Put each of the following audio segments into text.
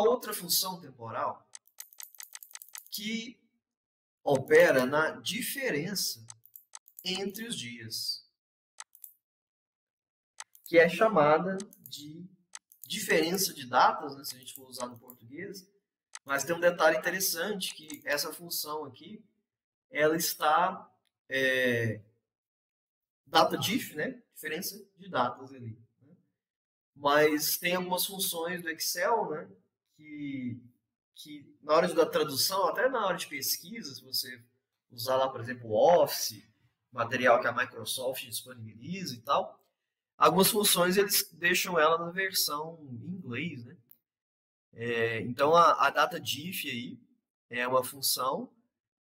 outra função temporal que opera na diferença entre os dias, que é chamada de diferença de datas, né, se a gente for usar no português. Mas tem um detalhe interessante, que essa função aqui, ela está data diff, né? Diferença de datas ali. Né? Mas tem algumas funções do Excel, né? Que na hora da tradução, até na hora de pesquisa, se você usar lá, por exemplo, o Office, material que a Microsoft disponibiliza e tal, algumas funções eles deixam ela na versão em inglês, né? Então a data diff aí é uma função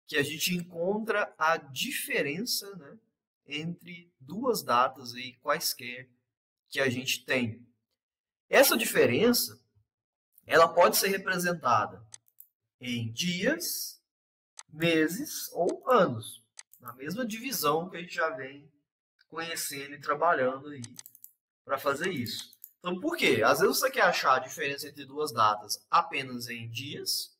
que a gente encontra a diferença, né, entre duas datas aí quaisquer que a gente tem. Essa diferença ela pode ser representada em dias, meses ou anos, na mesma divisão que a gente já vem conhecendo e trabalhando aí para fazer isso. Então, por quê? Às vezes você quer achar a diferença entre duas datas apenas em dias,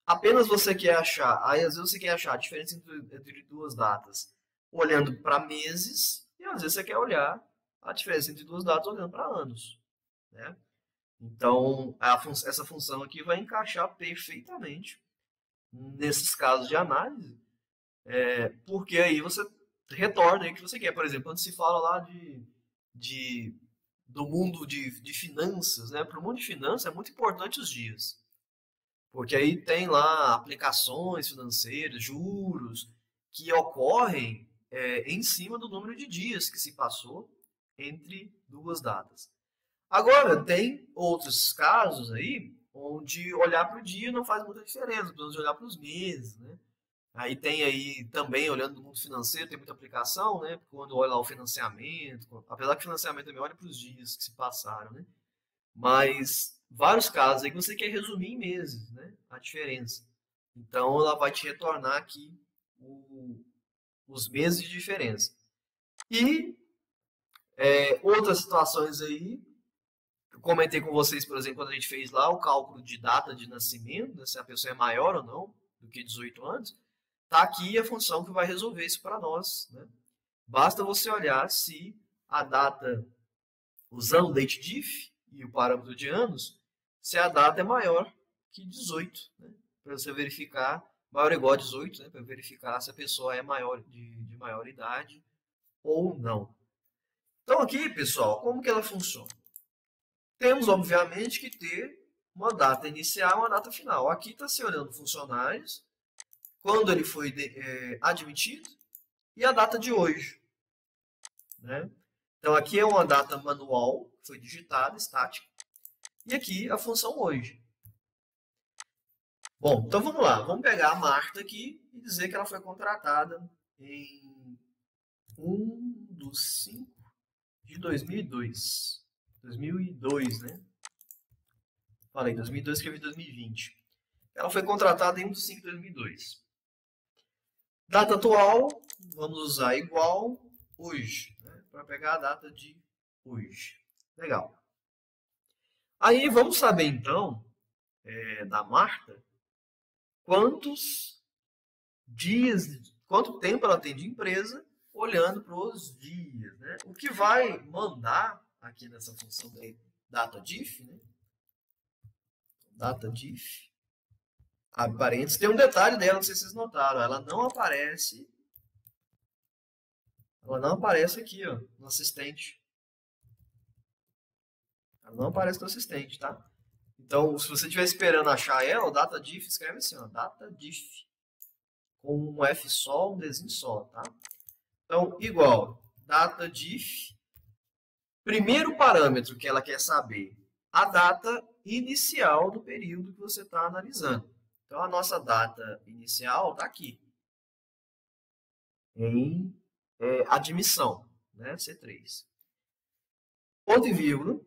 apenas você quer achar, aí às vezes você quer achar a diferença entre duas datas olhando para meses, e às vezes você quer olhar a diferença entre duas datas olhando para anos, né? Então, essa função aqui vai encaixar perfeitamente nesses casos de análise, porque aí você retorna aí o que você quer. Por exemplo, quando se fala lá do mundo de finanças, né? Para o mundo de finanças é muito importante os dias. Porque aí tem lá aplicações financeiras, juros, que ocorrem em cima do número de dias que se passou entre duas datas. Agora, tem outros casos aí onde olhar para o dia não faz muita diferença, precisamos olhar para os meses, né? Aí tem aí também, olhando no mundo financeiro, tem muita aplicação, né? Quando olha lá o financiamento, apesar que o financiamento também olha para os dias que se passaram, né? Mas vários casos aí que você quer resumir em meses, né? A diferença. Então ela vai te retornar aqui os meses de diferença. E outras situações aí, eu comentei com vocês, por exemplo, quando a gente fez lá o cálculo de data de nascimento, né, se a pessoa é maior ou não do que 18 anos, tá aqui a função que vai resolver isso para nós, né? Basta você olhar se a data, usando o date diff e o parâmetro de anos, se a data é maior que 18, né? Para você verificar, maior ou igual a 18, né? Para verificar se a pessoa é maior de maior idade ou não. Então aqui, pessoal, como que ela funciona? Temos, obviamente, que ter uma data inicial e uma data final. Aqui está se olhando funcionários, quando ele foi admitido e a data de hoje, né? Então aqui é uma data manual, foi digitada, estática, e aqui a função hoje. Bom, então vamos lá, vamos pegar a Marta aqui e dizer que ela foi contratada em 1/5 de 2002. 2002, né? Falei, 2002, escrevi 2020. Ela foi contratada em 1/5 de 2002. Data atual, vamos usar igual hoje, né? Para pegar a data de hoje. Legal. Aí vamos saber então, da Marta, quantos dias, quanto tempo ela tem de empresa, olhando para os dias, né? O que vai mandar aqui nessa função data diff, né? Data diff. Abre parênteses. Tem um detalhe dela, não sei se vocês notaram, ela não aparece aqui, ó, no assistente. Ela não aparece no assistente, tá? Então, se você estiver esperando achar ela, o data diff escreve assim, ó, data diff, com um F só, um Dzinho só, tá? Então, igual, data diff, primeiro parâmetro que ela quer saber, a data inicial do período que você está analisando. Então, a nossa data inicial está aqui, em admissão, né? C3. Ponto e vírgula.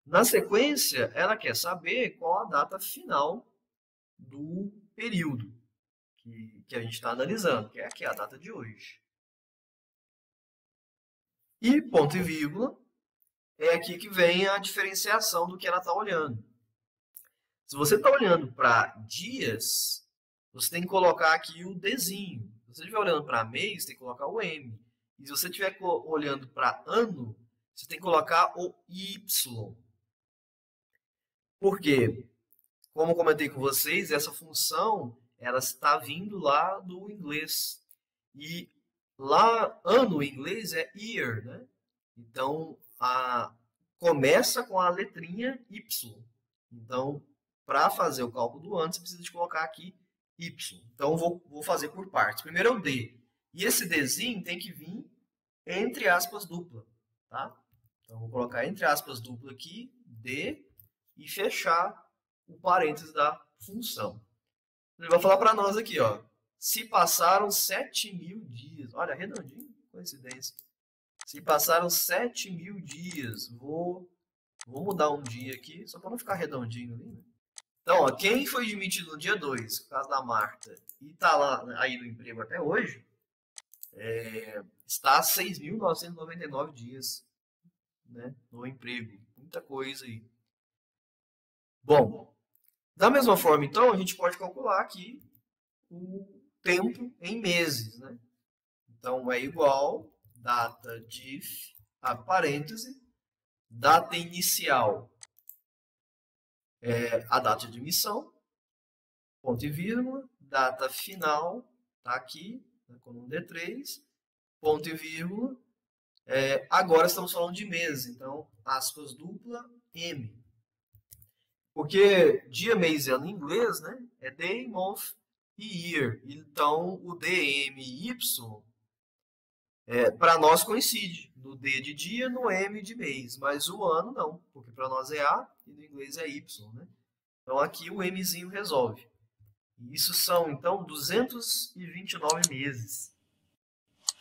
Na sequência, ela quer saber qual a data final do período que a gente está analisando, que é aqui a data de hoje. E ponto e vírgula é aqui que vem a diferenciação do que ela está olhando. Se você está olhando para dias, você tem que colocar aqui o Dzinho. Se você estiver olhando para mês, tem que colocar o M. E se você estiver olhando para ano, você tem que colocar o Y. Por quê? Como eu comentei com vocês, essa função ela está vindo lá do inglês. E lá, ano em inglês é year, né? Então, começa com a letrinha Y. Então, para fazer o cálculo do ano, você precisa de colocar aqui Y. Então, vou fazer por partes. Primeiro é o D. E esse Dzinho tem que vir entre aspas dupla, tá? Então, vou colocar entre aspas dupla aqui, D, e fechar o parênteses da função. Ele vai falar para nós aqui, ó. Se passaram 7.000 dias. Olha, redondinho, coincidência. Se passaram 7.000 dias. Vou mudar um dia aqui, só para não ficar redondinho ali, né? Então, ó, quem foi demitido no dia 2, no caso da Marta, e está lá aí no emprego até hoje, está 6.999 dias, né, no emprego. Muita coisa aí. Bom, da mesma forma, então, a gente pode calcular aqui o tempo em meses, né? Então, é igual data diff, a parêntese, data inicial é a data de emissão, ponto e vírgula, data final, tá aqui, na coluna D3, ponto e vírgula. Agora estamos falando de meses, então, aspas dupla, M. Porque dia, mês e ano em inglês, né, é day, month e year. Então, o D, M e Y, para nós coincide. No D de dia, no M de mês. Mas o ano não, porque para nós é A e no inglês é Y, né? Então, aqui o Mzinho resolve. E isso são, então, 229 meses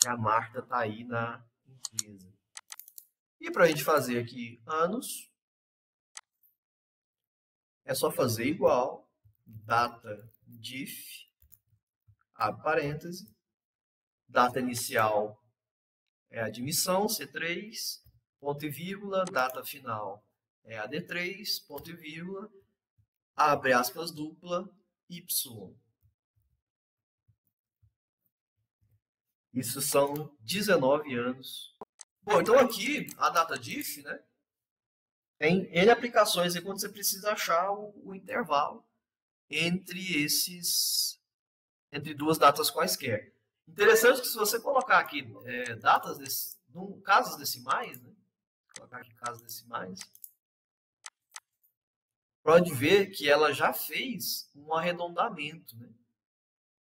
que a Marta está aí na empresa. E para a gente fazer aqui anos, é só fazer igual, data diff, abre parêntese, data inicial é a admissão, C3, ponto e vírgula, data final é a D3, ponto e vírgula, abre aspas dupla, Y. Isso são 19 anos. Bom, então aqui a data diff, né? Tem N aplicações aí quando você precisa achar o intervalo entre duas datas quaisquer. Interessante que se você colocar aqui casas decimais, né? Colocar aqui casas decimais, pode ver que ela já fez um arredondamento, né?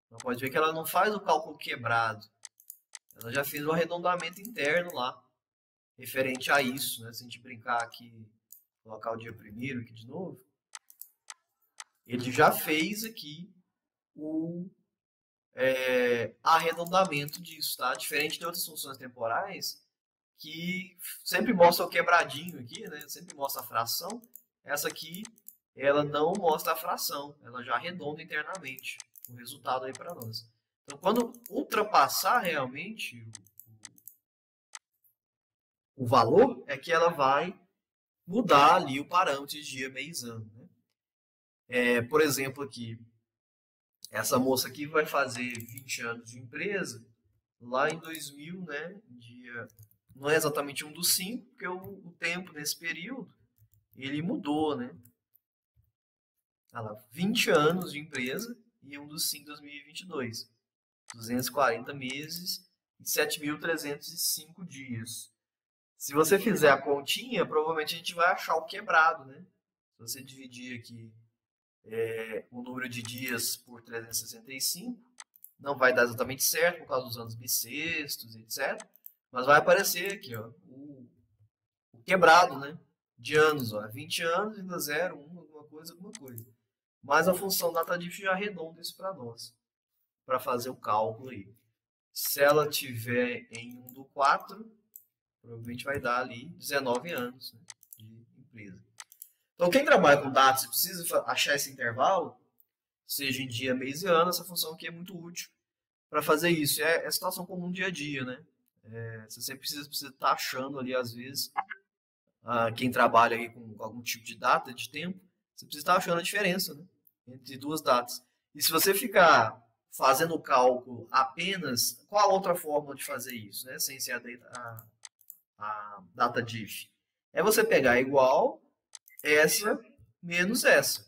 Então, pode ver que ela não faz o cálculo quebrado. Ela já fez o arredondamento interno lá, referente a isso, né? Se a gente brincar aqui, colocar o dia primeiro aqui de novo, ele já fez aqui o arredondamento disso, tá? Diferente de outras funções temporais, que sempre mostra o quebradinho aqui, né? Sempre mostra a fração. Essa aqui, ela não mostra a fração, ela já arredonda internamente o resultado aí para nós. Então, quando ultrapassar realmente o valor, é que ela vai mudar ali o parâmetro de dia, mês, ano, né? Por exemplo, aqui, essa moça aqui vai fazer 20 anos de empresa lá em 2000, né? Não é exatamente 1/5, porque o tempo nesse período ele mudou, né? Ela 20 anos de empresa e 1/5 de 2022. 240 meses e 7.305 dias. Se você fizer a continha, provavelmente a gente vai achar o quebrado, né? Se você dividir aqui o número de dias por 365, não vai dar exatamente certo por causa dos anos bissextos, etc. Mas vai aparecer aqui, ó, o quebrado, né? De anos, ó, 20 anos, ainda 0, 1, alguma coisa. Mas a função datadiff já arredonda isso para nós, para fazer o cálculo aí. Se ela tiver em 1/4, provavelmente vai dar ali 19 anos, né, de empresa. Então, quem trabalha com dados e precisa achar esse intervalo, seja em dia, mês e ano, essa função aqui é muito útil para fazer isso. É situação comum dia a dia, né? Você sempre precisa estar achando ali, às vezes, quem trabalha aí com algum tipo de data, de tempo, Você precisa estar achando a diferença, né, entre duas datas. E se você ficar fazendo o cálculo apenas, qual a outra forma de fazer isso, né, sem ser a data diff? É você pegar igual essa menos essa.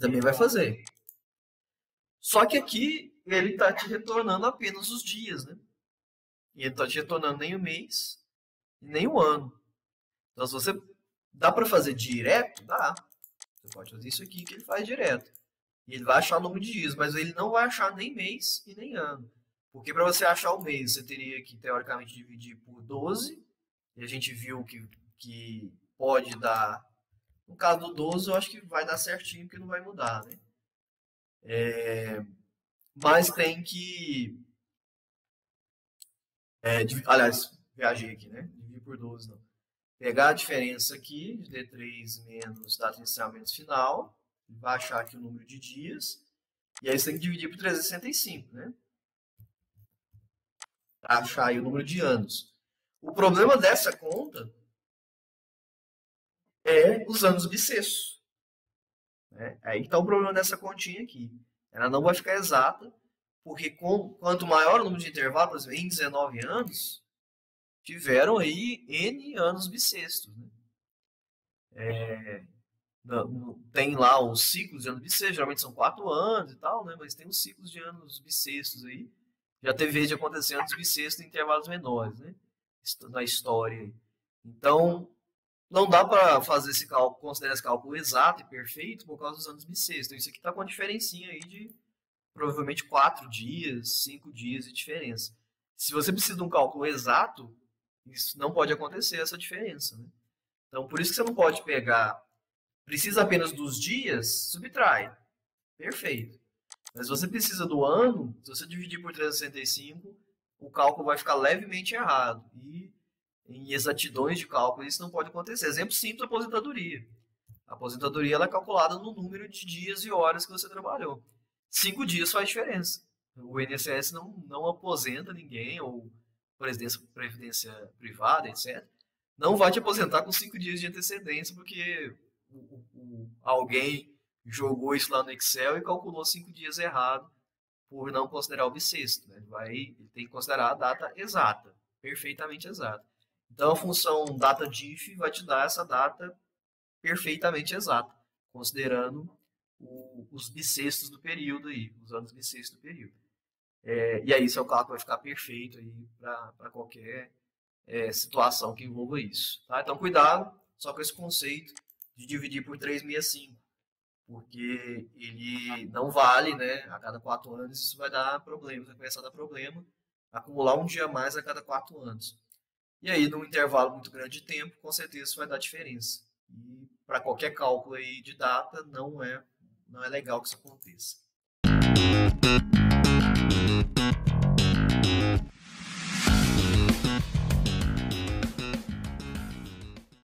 Também vai fazer. Só que aqui ele está te retornando apenas os dias, né? E ele não está te retornando nem o mês, nem o ano. Então, se você dá para fazer direto, dá. Você pode fazer isso aqui que ele faz direto. E ele vai achar o número de dias, mas ele não vai achar nem mês e nem ano. Porque para você achar o mês, você teria que, teoricamente, dividir por 12. E a gente viu que pode dar. No caso do 12, eu acho que vai dar certinho, porque não vai mudar, né? Mas tem que. Aliás, viajei aqui, né? Dividir por 12, não. Pegar a diferença aqui, de D3 menos data de encerramento final, vai achar aqui o número de dias, e aí você tem que dividir por 365, né? Para achar aí o número de anos. O problema dessa conta é os anos bissextos. Né? Aí está o problema dessa continha aqui. Ela não vai ficar exata, porque quanto maior o número de intervalos, por exemplo, em 19 anos, tiveram aí N anos bissextos. Né? Tem lá os ciclos de anos bissextos, geralmente são 4 anos e tal, né? Mas tem os ciclos de anos bissextos aí. Já teve vez de acontecer anos bissextos em intervalos menores, né? Na história. Então, não dá para fazer esse cálculo, considerar esse cálculo exato e perfeito por causa dos anos bissextos. Então, isso aqui está com uma diferencinha aí de provavelmente 4 dias, 5 dias de diferença. Se você precisa de um cálculo exato, isso não pode acontecer, essa diferença, né? Então, por isso que você não pode pegar, precisa apenas dos dias, subtrai. Perfeito. Mas se você precisa do ano, se você dividir por 365, o cálculo vai ficar levemente errado. E em exatidões de cálculo isso não pode acontecer. Exemplo simples, aposentadoria. A aposentadoria ela é calculada no número de dias e horas que você trabalhou. 5 dias faz diferença. O INSS não aposenta ninguém, ou previdência privada, etc. Não vai te aposentar com 5 dias de antecedência, porque alguém jogou isso lá no Excel e calculou 5 dias errado por não considerar o bissexto. Né? Ele tem que considerar a data exata, perfeitamente exata. Então a função data diff vai te dar essa data perfeitamente exata, considerando os bissextos do período aí, os anos bissextos do período. E aí seu cálculo vai ficar perfeito aí para qualquer situação que envolva isso. Tá? Então cuidado só com esse conceito de dividir por 365, porque ele não vale, né? A cada 4 anos isso vai dar problema, vai começar a dar problema, acumular um dia a mais a cada 4 anos. E aí, num intervalo muito grande de tempo, com certeza isso vai dar diferença. E para qualquer cálculo aí de data, não é legal que isso aconteça.